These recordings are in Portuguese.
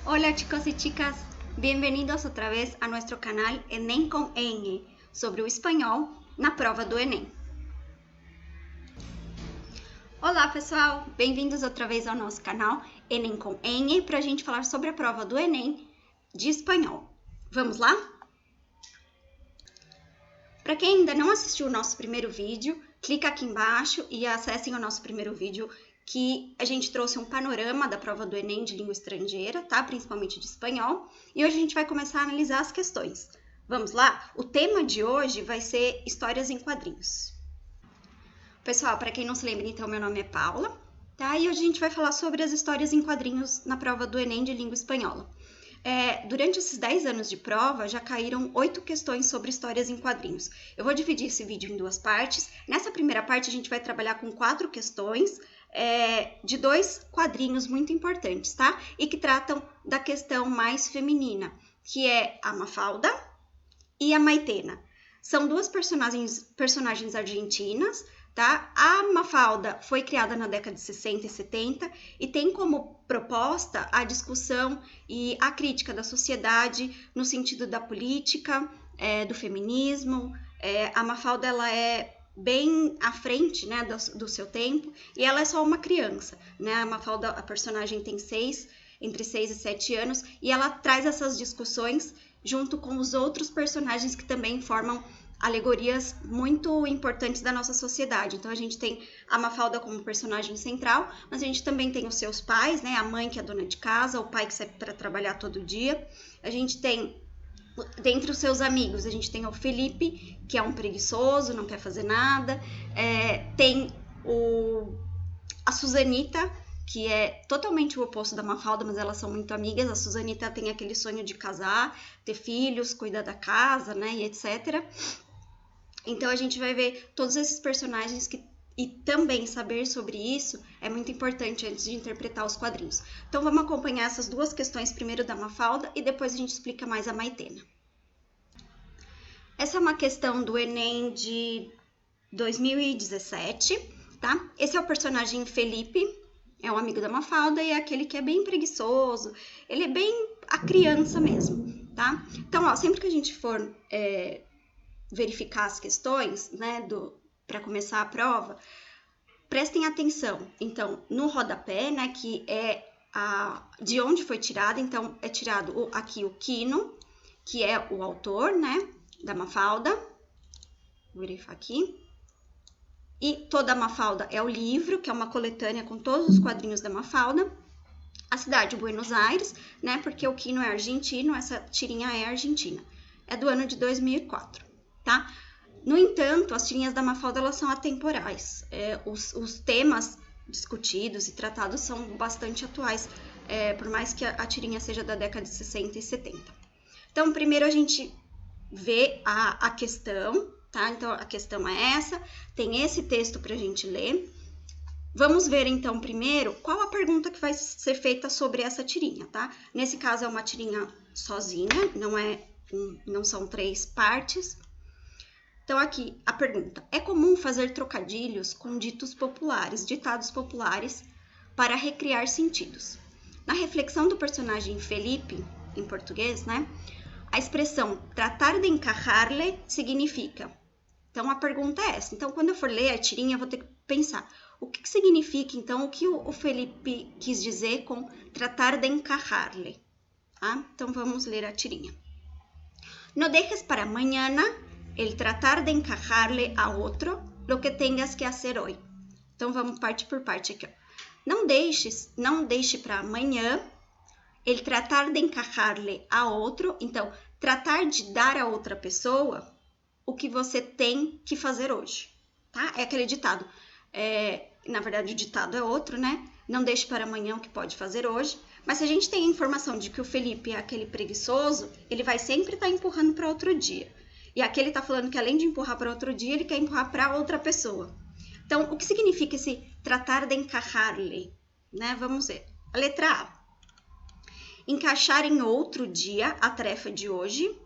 Hola chicos y chicas, bem-vindos outra vez a nosso canal Enem com N, sobre o espanhol na prova do Enem. Olá pessoal, bem-vindos outra vez ao nosso canal Enem com N para a gente falar sobre a prova do Enem de espanhol. Vamos lá? Para quem ainda não assistiu o nosso primeiro vídeo, clica aqui embaixo e acessem o nosso primeiro vídeo, que a gente trouxe um panorama da prova do Enem de língua estrangeira, tá? Principalmente de espanhol. E hoje a gente vai começar a analisar as questões. Vamos lá? O tema de hoje vai ser histórias em quadrinhos. Pessoal, para quem não se lembra, então, meu nome é Paula, tá? E hoje a gente vai falar sobre as histórias em quadrinhos na prova do Enem de língua espanhola. Durante esses 10 anos de prova, já caíram 8 questões sobre histórias em quadrinhos. Eu vou dividir esse vídeo em duas partes. Nessa primeira parte, a gente vai trabalhar com 4 questões de 2 quadrinhos muito importantes, tá? E que tratam da questão mais feminina, que é a Mafalda e a Maitena. São 2 personagens argentinas, tá? A Mafalda foi criada na década de 60 e 70 e tem como proposta a discussão e a crítica da sociedade no sentido da política, do feminismo. A Mafalda ela é bem à frente, né, do seu tempo, e ela é só uma criança, né? A Mafalda, a personagem tem entre 6 e 7 anos, e ela traz essas discussões junto com os outros personagens que também formam alegorias muito importantes da nossa sociedade. Então a gente tem a Mafalda como personagem central, mas a gente também tem os seus pais, né? A mãe que é dona de casa, o pai que sai para trabalhar todo dia. A gente tem, dentre os seus amigos, a gente tem o Felipe, que é um preguiçoso, não quer fazer nada. Tem a Susanita, que é totalmente o oposto da Mafalda, mas elas são muito amigas. A Susanita tem aquele sonho de casar, ter filhos, cuidar da casa, né, e etc. Então a gente vai ver todos esses personagens e também saber sobre isso é muito importante antes de interpretar os quadrinhos. Então vamos acompanhar essas 2 questões, primeiro da Mafalda e depois a gente explica mais a Maitena. Essa é uma questão do Enem de 2017, tá? Esse é o personagem Felipe, é um amigo da Mafalda e é aquele que é bem preguiçoso, ele é bem a criança mesmo, tá? Então, ó, sempre que a gente for verificar as questões, né, para começar a prova, prestem atenção. Então, no rodapé, né, que é de onde foi tirado, então é tirado aqui o Quino, que é o autor, né, da Mafalda. Vou verificar aqui. E toda a Mafalda é o livro, que é uma coletânea com todos os quadrinhos da Mafalda. A cidade de Buenos Aires, né, porque o Quino é argentino, essa tirinha é argentina. É do ano de 2004. Tá? No entanto, as tirinhas da Mafalda elas são atemporais. Os temas discutidos e tratados são bastante atuais, por mais que a tirinha seja da década de 60 e 70. Então, primeiro a gente vê a questão, tá? Então, a questão é essa, tem esse texto para a gente ler. Vamos ver, então, primeiro, qual a pergunta que vai ser feita sobre essa tirinha, tá? Nesse caso, é uma tirinha sozinha, não são 3 partes. Então, aqui, a pergunta. É comum fazer trocadilhos com ditados populares, para recriar sentidos. Na reflexão do personagem Felipe, em português, né? A expressão tratar de encajar-lhe significa. Então, a pergunta é essa. Então, quando eu for ler a tirinha, eu vou ter que pensar. O que significa, então, o que o Felipe quis dizer com tratar de encajar-lhe? Tá? Então, vamos ler a tirinha. No dejes para mañana el tratar de encajar-lhe a outro lo que tengas que hacer hoy. Então, vamos parte por parte aqui. Ó. Não deixe para amanhã el tratar de encajar-lhe a outro. Então, tratar de dar a outra pessoa o que você tem que fazer hoje. Tá? É aquele ditado. Na verdade, o ditado é outro, né? Não deixe para amanhã o que pode fazer hoje. Mas se a gente tem a informação de que o Felipe é aquele preguiçoso, ele vai sempre estar empurrando para outro dia. E aqui ele está falando que além de empurrar para outro dia, ele quer empurrar para outra pessoa. Então, o que significa esse tratar de encajar-lhe? Né? Vamos ver. A letra A. Encaixar em outro dia a tarefa de hoje.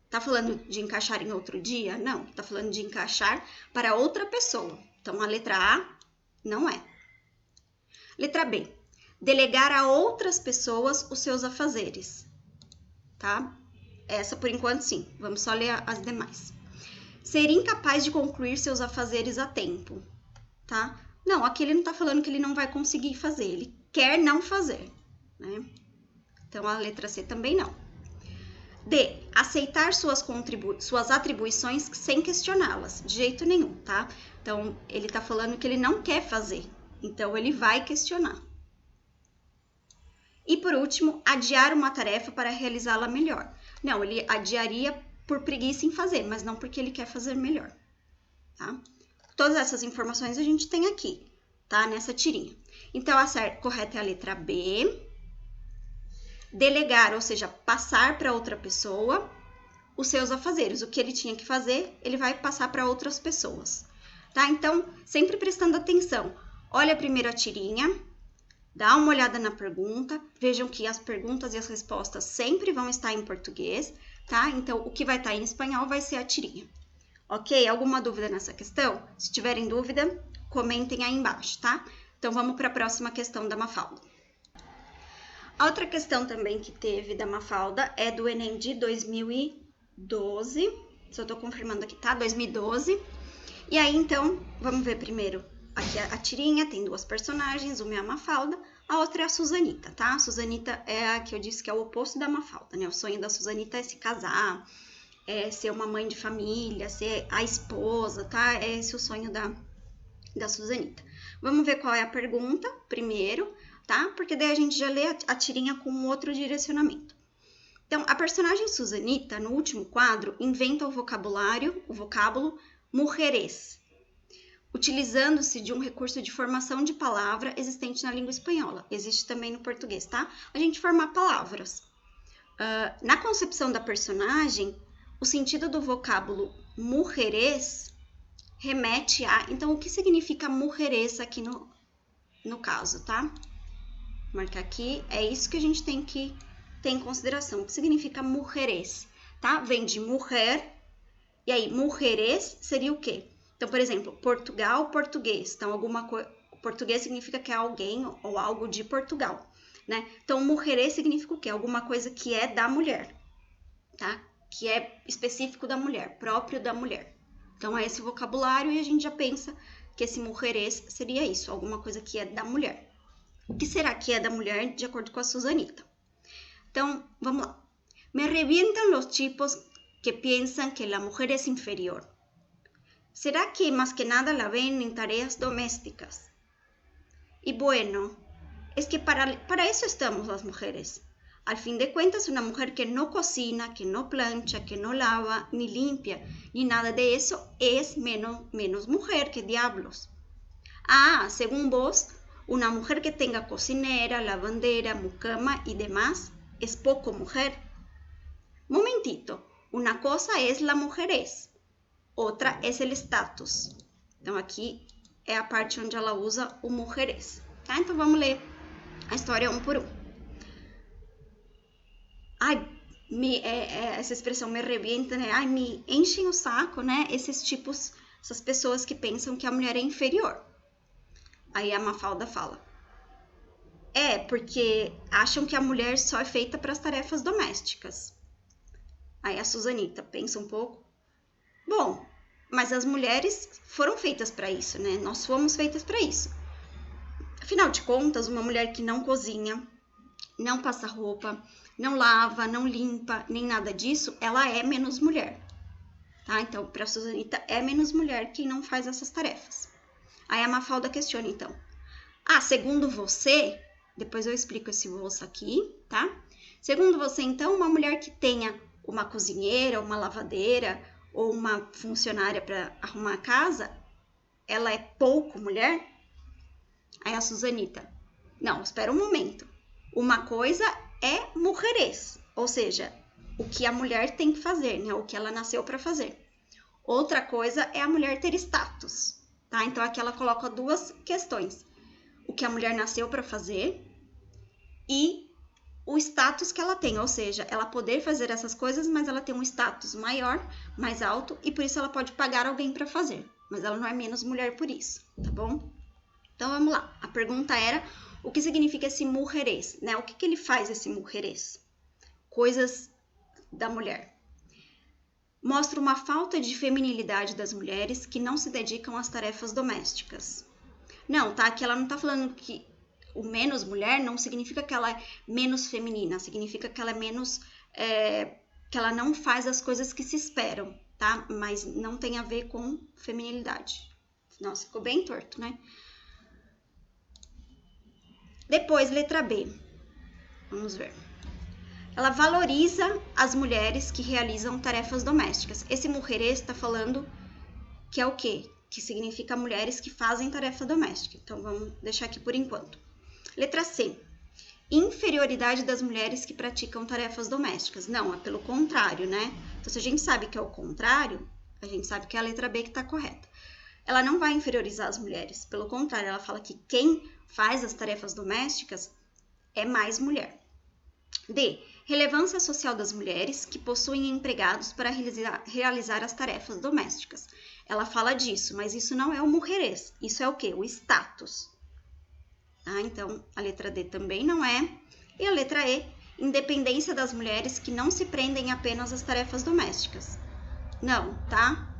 Está falando de encaixar em outro dia? Não. Está falando de encaixar para outra pessoa. Então, a letra A não é. Letra B. Delegar a outras pessoas os seus afazeres, tá? Essa por enquanto sim, vamos só ler as demais. Ser incapaz de concluir seus afazeres a tempo, tá? Não, aqui ele não tá falando que ele não vai conseguir fazer, ele quer não fazer, né? Então a letra C também não. D. Aceitar suas atribuições sem questioná-las, de jeito nenhum, tá? Então ele tá falando que ele não quer fazer, então ele vai questionar. E por último, adiar uma tarefa para realizá-la melhor. Não, ele adiaria por preguiça em fazer, mas não porque ele quer fazer melhor, tá? Todas essas informações a gente tem aqui, tá? Nessa tirinha. Então, a correta é a letra B. Delegar, ou seja, passar para outra pessoa os seus afazeres. O que ele tinha que fazer, ele vai passar para outras pessoas, tá? Então, sempre prestando atenção. Olha primeiro a tirinha, dá uma olhada na pergunta. Vejam que as perguntas e as respostas sempre vão estar em português, tá? Então, o que vai estar em espanhol vai ser a tirinha. Ok? Alguma dúvida nessa questão? Se tiverem dúvida, comentem aí embaixo, tá? Então, vamos para a próxima questão da Mafalda. A outra questão também que teve da Mafalda é do Enem de 2012. Só estou confirmando aqui, tá? 2012. E aí, então, vamos ver primeiro aqui a tirinha. Tem duas personagens, uma é a Mafalda, a outra é a Susanita, tá? A Susanita é a que eu disse que é o oposto da Mafalda, né? O sonho da Susanita é se casar, é ser uma mãe de família, ser a esposa, tá? É esse o sonho da Susanita. Vamos ver qual é a pergunta primeiro, tá? Porque daí a gente já lê a tirinha com um outro direcionamento. Então, a personagem Susanita, no último quadro, inventa o vocábulo mujeres, utilizando-se de um recurso de formação de palavra existente na língua espanhola. Existe também no português, tá? A gente formar palavras. Na concepção da personagem, o sentido do vocábulo mujeres remete a... Então, o que significa mujeres aqui no caso, tá? Vou marcar aqui, é isso que a gente tem que ter em consideração. O que significa mujeres, tá? Vem de mujer, e aí mujeres seria o quê? Então, por exemplo, Portugal, português. Então, português significa que é alguém ou algo de Portugal, né? Então, mujeres significa o quê? Alguma coisa que é da mulher, tá? Que é específico da mulher, próprio da mulher. Então, é esse vocabulário e a gente já pensa que esse mujeres seria isso, alguma coisa que é da mulher. O que será que é da mulher, de acordo com a Susanita? Então, vamos lá. Me revientan los tipos que piensan que la mujer es inferior. ¿Será que más que nada la ven en tareas domésticas? Y bueno, es que para eso estamos las mujeres. Al fin de cuentas, una mujer que no cocina, que no plancha, que no lava, ni limpia, ni nada de eso, es menos mujer que diablos. Ah, según vos, una mujer que tenga cocinera, lavandera, mucama y demás, es poco mujer. Momentito, una cosa es la mujeres, outra é el status. Então, aqui é a parte onde ela usa o mujeres, tá? Então, vamos ler a história um por um. Ai, essa expressão me revienta, né? Ai, me enchem o saco, né? Esses tipos, essas pessoas que pensam que a mulher é inferior. Aí a Mafalda fala. Porque acham que a mulher só é feita para as tarefas domésticas. Aí a Susanita pensa um pouco. Bom, mas as mulheres foram feitas para isso, né? Nós fomos feitas para isso. Afinal de contas, uma mulher que não cozinha, não passa roupa, não lava, não limpa, nem nada disso, ela é menos mulher. Tá? Então, para a Susanita, é menos mulher quem não faz essas tarefas. Aí a Mafalda questiona, então. Segundo você, depois eu explico esse você aqui, tá? Segundo você, então, uma mulher que tenha uma cozinheira, uma lavadeira ou uma funcionária para arrumar a casa, ela é pouco mulher? Aí a Susanita, não, espera um momento. Uma coisa é mujeres, ou seja, o que a mulher tem que fazer, né? O que ela nasceu para fazer. Outra coisa é a mulher ter status. Tá? Então, aqui ela coloca duas questões. O que a mulher nasceu para fazer e o status que ela tem. Ou seja, ela poder fazer essas coisas, mas ela tem um status maior, mais alto, e por isso ela pode pagar alguém para fazer. Mas ela não é menos mulher por isso, tá bom? Então, vamos lá. A pergunta era, O que significa esse mujerês, né? O que ele faz, esse mujerês? Coisas da mulher. Mostra uma falta de feminilidade das mulheres que não se dedicam às tarefas domésticas. Não, tá? Que ela não tá falando que o menos mulher não significa que ela é menos feminina, significa que ela é menos... que ela não faz as coisas que se esperam, tá? Mas não tem a ver com feminilidade. Nossa, ficou bem torto, né? Depois, letra B. Vamos ver. Ela valoriza as mulheres que realizam tarefas domésticas. Esse mujerês está falando que é o quê? Que significa mulheres que fazem tarefa doméstica. Então, vamos deixar aqui por enquanto. Letra C. Inferioridade das mulheres que praticam tarefas domésticas. Não, é pelo contrário, né? Então, se a gente sabe que é o contrário, a gente sabe que é a letra B que está correta. Ela não vai inferiorizar as mulheres. Pelo contrário, ela fala que quem faz as tarefas domésticas é mais mulher. D. Relevância social das mulheres que possuem empregados para realizar as tarefas domésticas. Ela fala disso, mas isso não é o mujerês. Isso é o quê? O status. Ah, então, a letra D também não é. E a letra E. Independência das mulheres que não se prendem apenas às tarefas domésticas. Não, tá?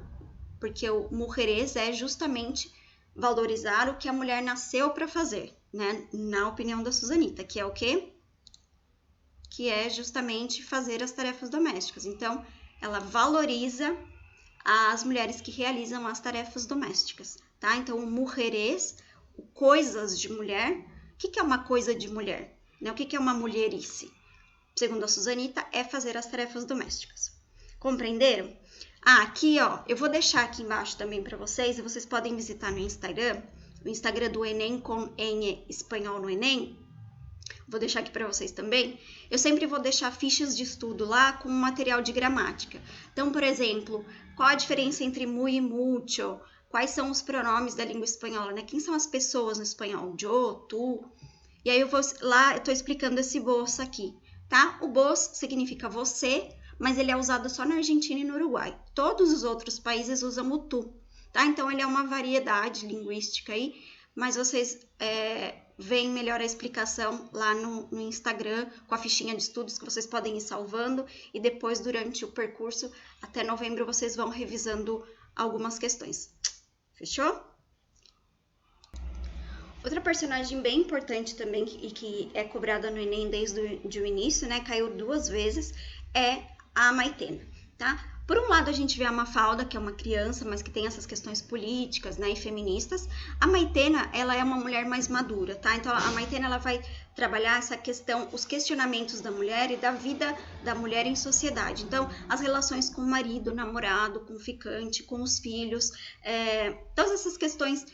Porque o mujerês é justamente valorizar o que a mulher nasceu para fazer, né? Na opinião da Suzanita, que é o quê? Que é justamente fazer as tarefas domésticas. Então, ela valoriza as mulheres que realizam as tarefas domésticas, tá? Então, o mujerês, coisas de mulher. O que é uma coisa de mulher? Né? O que é uma mulherice? Segundo a Suzanita, é fazer as tarefas domésticas. Compreenderam? Ah, aqui, ó, eu vou deixar aqui embaixo também para vocês, e vocês podem visitar no Instagram, o Instagram do Enem com em espanhol no Enem. Vou deixar aqui para vocês também. Eu sempre vou deixar fichas de estudo lá com material de gramática. Então, por exemplo, qual a diferença entre muy e mucho? Quais são os pronomes da língua espanhola, né? Quem são as pessoas no espanhol? Yo, tu. E aí eu tô explicando esse vos aqui, tá? O vos significa você, mas ele é usado só na Argentina e no Uruguai. Todos os outros países usam o tu, tá? Então, ele é uma variedade linguística aí, mas vocês veem melhor a explicação lá no Instagram, com a fichinha de estudos que vocês podem ir salvando, e depois, durante o percurso, até novembro, vocês vão revisando algumas questões. Fechou? Outra personagem bem importante também, e que é cobrada no Enem desde o início, né? Caiu 2 vezes, é a Maitena, tá? Por um lado, a gente vê a Mafalda, que é uma criança, mas que tem essas questões políticas, né, e feministas. A Maitena, ela é uma mulher mais madura, tá? Então, a Maitena, ela vai trabalhar essa questão, os questionamentos da mulher e da vida da mulher em sociedade. Então, as relações com o marido, namorado, com o ficante, com os filhos, todas essas questões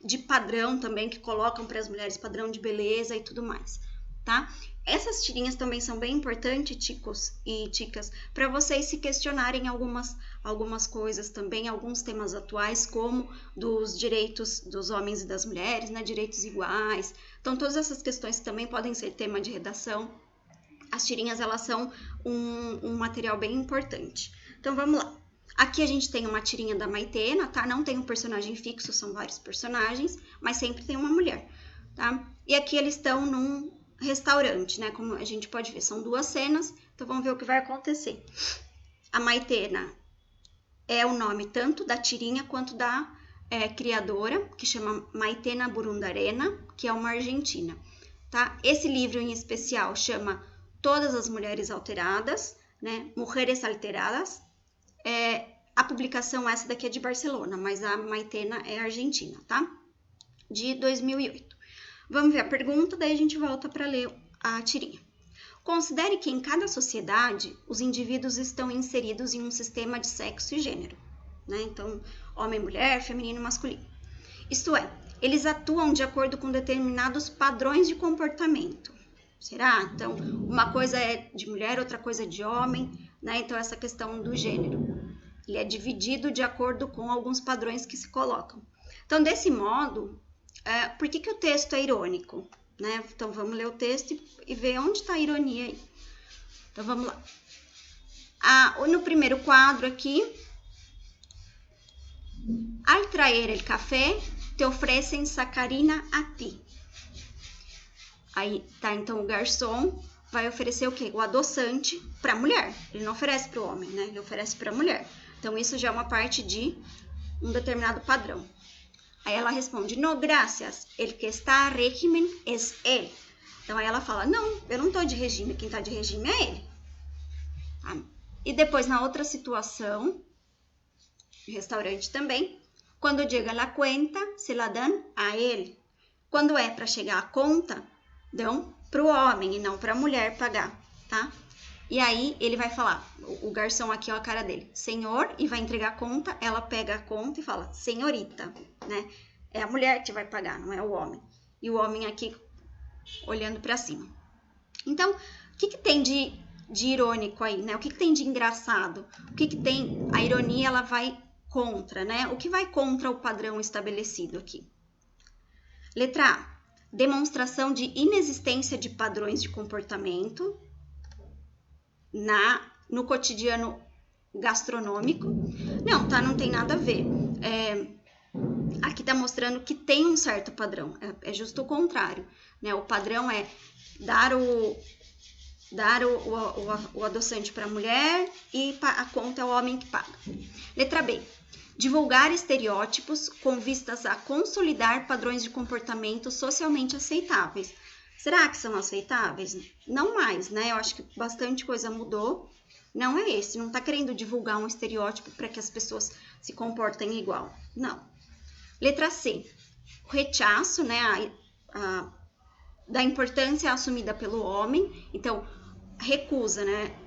de padrão também, que colocam para as mulheres padrão de beleza e tudo mais, tá? Essas tirinhas também são bem importantes, ticos e ticas, para vocês se questionarem algumas coisas também, alguns temas atuais, como dos direitos dos homens e das mulheres, né, direitos iguais. Então, todas essas questões também podem ser tema de redação. As tirinhas, elas são um material bem importante. Então, vamos lá. Aqui a gente tem uma tirinha da Maitena, tá? Não tem um personagem fixo, são vários personagens, mas sempre tem uma mulher, tá? E aqui eles estão num restaurante, né? Como a gente pode ver, são 2 cenas, então vamos ver o que vai acontecer. A Maitena é o nome tanto da tirinha quanto da criadora, que chama Maitena Burundarena, que é uma argentina, tá? Esse livro em especial chama Todas as Mulheres Alteradas, né? Mujeres Alteradas. A publicação essa daqui é de Barcelona, mas a Maitena é argentina, tá? De 2008. Vamos ver a pergunta, daí a gente volta para ler a tirinha. Considere que em cada sociedade os indivíduos estão inseridos em um sistema de sexo e gênero, né? Então, homem, mulher, feminino e masculino. Isto é, eles atuam de acordo com determinados padrões de comportamento. Será? Então, uma coisa é de mulher, outra coisa é de homem, né? Então, essa questão do gênero. Ele é dividido de acordo com alguns padrões que se colocam. Então, desse modo, por que o texto é irônico? Né? Então, vamos ler o texto e ver onde está a ironia aí. Então, vamos lá. No primeiro quadro aqui, al traer el café, te ofrecen sacarina a ti. Aí, tá, então o garçom vai oferecer o quê? O adoçante para a mulher. Ele não oferece para o homem, né? Ele oferece para a mulher. Então, isso já é uma parte de um determinado padrão. Aí ela responde, no, gracias, el que está a régimen es él. Então, aí ela fala, não, eu não tô de regime, quem tá de regime é ele. Tá? E depois, na outra situação, restaurante também, quando chega a conta, se la dan a ele. Quando é para chegar a conta, dão para o homem e não para a mulher pagar, tá? E aí ele vai falar, o garçom aqui, ó, a cara dele, senhor, e vai entregar a conta, ela pega a conta e fala, senhorita, né? É a mulher que vai pagar, não é o homem. E o homem aqui olhando para cima. Então, o que tem de irônico aí, né? O que tem de engraçado? O que tem... A ironia, ela vai contra, né? O que vai contra o padrão estabelecido aqui? Letra A. Demonstração de inexistência de padrões de comportamento no cotidiano gastronômico. Não, tá? Não tem nada a ver. Aqui tá mostrando que tem um certo padrão. É justo o contrário, né? O padrão é dar o adoçante para a mulher e a conta é o homem que paga. Letra B. Divulgar estereótipos com vistas a consolidar padrões de comportamento socialmente aceitáveis. Será que são aceitáveis? Não mais, né? Eu acho que bastante coisa mudou. Não é esse, não está querendo divulgar um estereótipo para que as pessoas se comportem igual. Não. Letra C. O rechaço, né? Da importância assumida pelo homem. Então, recusa, né?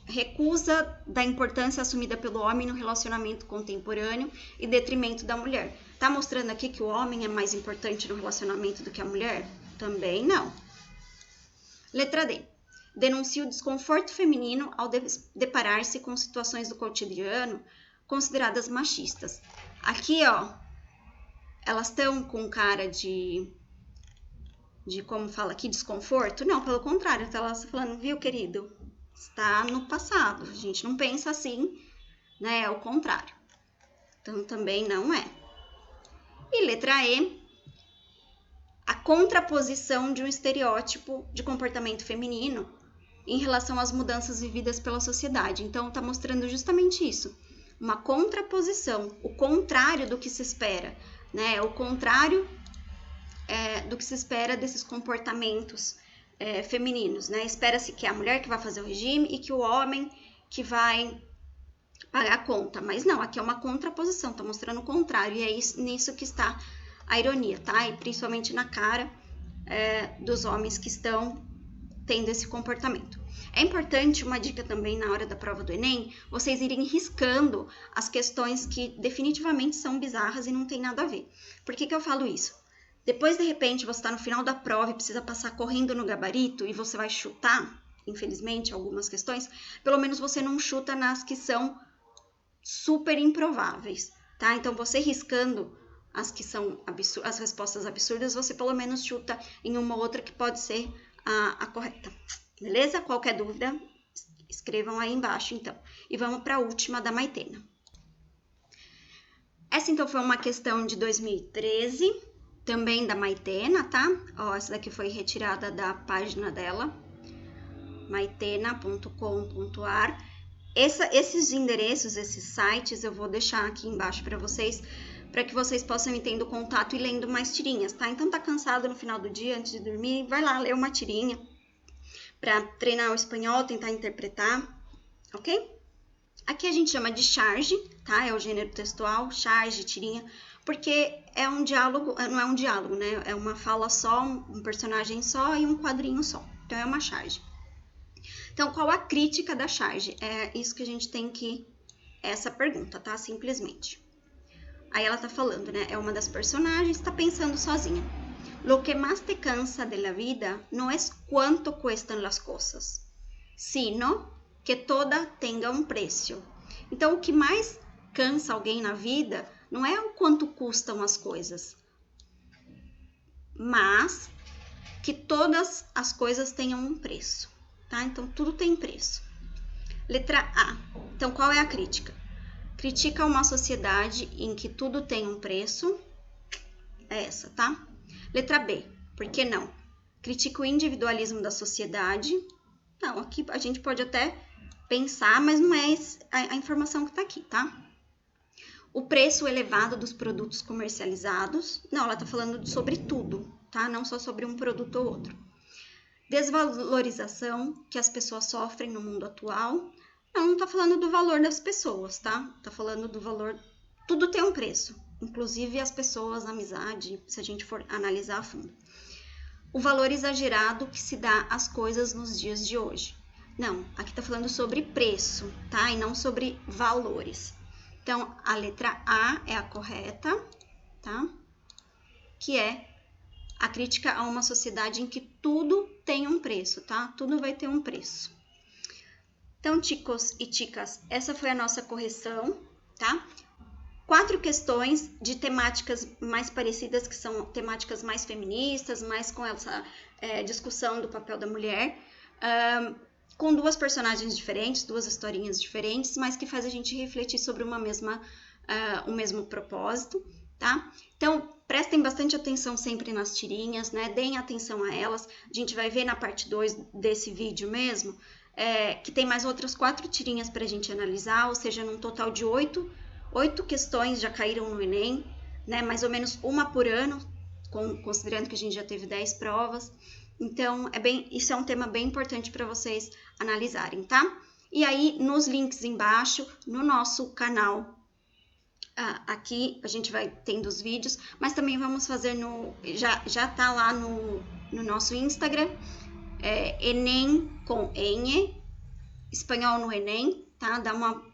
Recusa da importância assumida pelo homem no relacionamento contemporâneo e detrimento da mulher. Tá mostrando aqui que o homem é mais importante no relacionamento do que a mulher? Também não. Letra D. Denuncia o desconforto feminino ao deparar-se com situações do cotidiano consideradas machistas. Aqui, ó, elas estão com cara de como fala aqui, desconforto? Não, pelo contrário, então elas estão falando, viu, querido? Está no passado, a gente não pensa assim, né? É o contrário. Então, também não é. E letra E, a contraposição de um estereótipo de comportamento feminino em relação às mudanças vividas pela sociedade. Então, está mostrando justamente isso. Uma contraposição, o contrário do que se espera, né? O contrário do que se espera desses comportamentos femininos, né? Espera-se que é a mulher que vai fazer o regime e que o homem que vai pagar a conta. Mas não, aqui é uma contraposição, tá mostrando o contrário. E é nisso que está a ironia, tá? E principalmente na cara dos homens que estão tendo esse comportamento. É importante, uma dica também na hora da prova do Enem, vocês irem riscando as questões que definitivamente são bizarras e não tem nada a ver. Por que eu falo isso? Depois, de repente, você está no final da prova e precisa passar correndo no gabarito e você vai chutar, infelizmente, algumas questões, pelo menos você não chuta nas que são super improváveis, tá? Então, você riscando as que são as respostas absurdas, você pelo menos chuta em uma outra que pode ser a correta, beleza? Qualquer dúvida, escrevam aí embaixo, então. E vamos para a última da Maitena. Essa, então, foi uma questão de 2013, também da Maitena, tá? Ó, essa daqui foi retirada da página dela, maitena.com.ar. Esses endereços, esses sites, eu vou deixar aqui embaixo para que vocês possam ir tendo contato e lendo mais tirinhas, tá? Então, tá cansado no final do dia, antes de dormir, vai lá ler uma tirinha para treinar o espanhol, tentar interpretar, ok? Aqui a gente chama de charge, tá? É o gênero textual, charge, tirinha, porque é um diálogo, não é um diálogo, né? É uma fala só, um personagem só e um quadrinho só. Então, é uma charge. Então, qual a crítica da charge? É isso que a gente tem que... Essa pergunta, tá? Simplesmente. Aí ela tá falando, né? É uma das personagens, tá pensando sozinha. Lo que más te cansa de la vida no es cuánto cuestan las cosas, sino que toda tenga um preço. Então, o que mais cansa alguém na vida não é o quanto custam as coisas, mas que todas as coisas tenham um preço, tá? Então, tudo tem preço. Letra A. Então, qual é a crítica? Critica uma sociedade em que tudo tem um preço. É essa, tá? Letra B. Por que não? critica o individualismo da sociedade. Não, aqui a gente pode até pensar, mas não é a informação que está aqui, tá? O preço elevado dos produtos comercializados. Não, ela está falando sobre tudo, tá? Não só sobre um produto ou outro. Desvalorização que as pessoas sofrem no mundo atual. Não está falando do valor das pessoas, tá? Está falando do valor... Tudo tem um preço, inclusive as pessoas, a amizade, se a gente for analisar a fundo. O valor exagerado que se dá às coisas nos dias de hoje. Não, aqui está falando sobre preço, tá? E não sobre valores. Então, a letra A é a correta, tá? Que é a crítica a uma sociedade em que tudo tem um preço, tá? Tudo vai ter um preço. Então, chicos e chicas, essa foi a nossa correção, tá? 4 questões de temáticas mais parecidas, que são temáticas mais feministas, mais com essa discussão do papel da mulher, com 2 personagens diferentes, 2 historinhas diferentes, mas que faz a gente refletir sobre o mesmo propósito, tá? Então, prestem bastante atenção sempre nas tirinhas, né? Deem atenção a elas. A gente vai ver na parte 2 desse vídeo mesmo, que tem mais outras 4 tirinhas para a gente analisar, ou seja, num total de 8 questões já caíram no Enem, né? Mais ou menos uma por ano, considerando que a gente já teve 10 provas. Então, isso é um tema bem importante para vocês analisarem, tá? E aí, nos links embaixo, no nosso canal, aqui a gente vai tendo os vídeos, mas também vamos fazer já tá lá no nosso Instagram, Enem com Enhe, espanhol no Enem, tá? Dá uma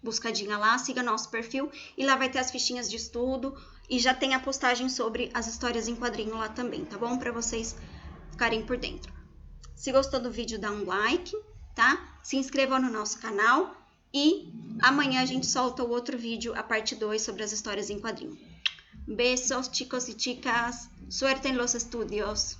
buscadinha lá, siga nosso perfil e lá vai ter as fichinhas de estudo e já tem a postagem sobre as histórias em quadrinho lá também, tá bom? Para vocês ficarem por dentro. Se gostou do vídeo, dá um like, tá? Se inscreva no nosso canal e amanhã a gente solta o outro vídeo, a parte 2, sobre as histórias em quadrinho. Besos, chicos e chicas. Suerte en los estudios.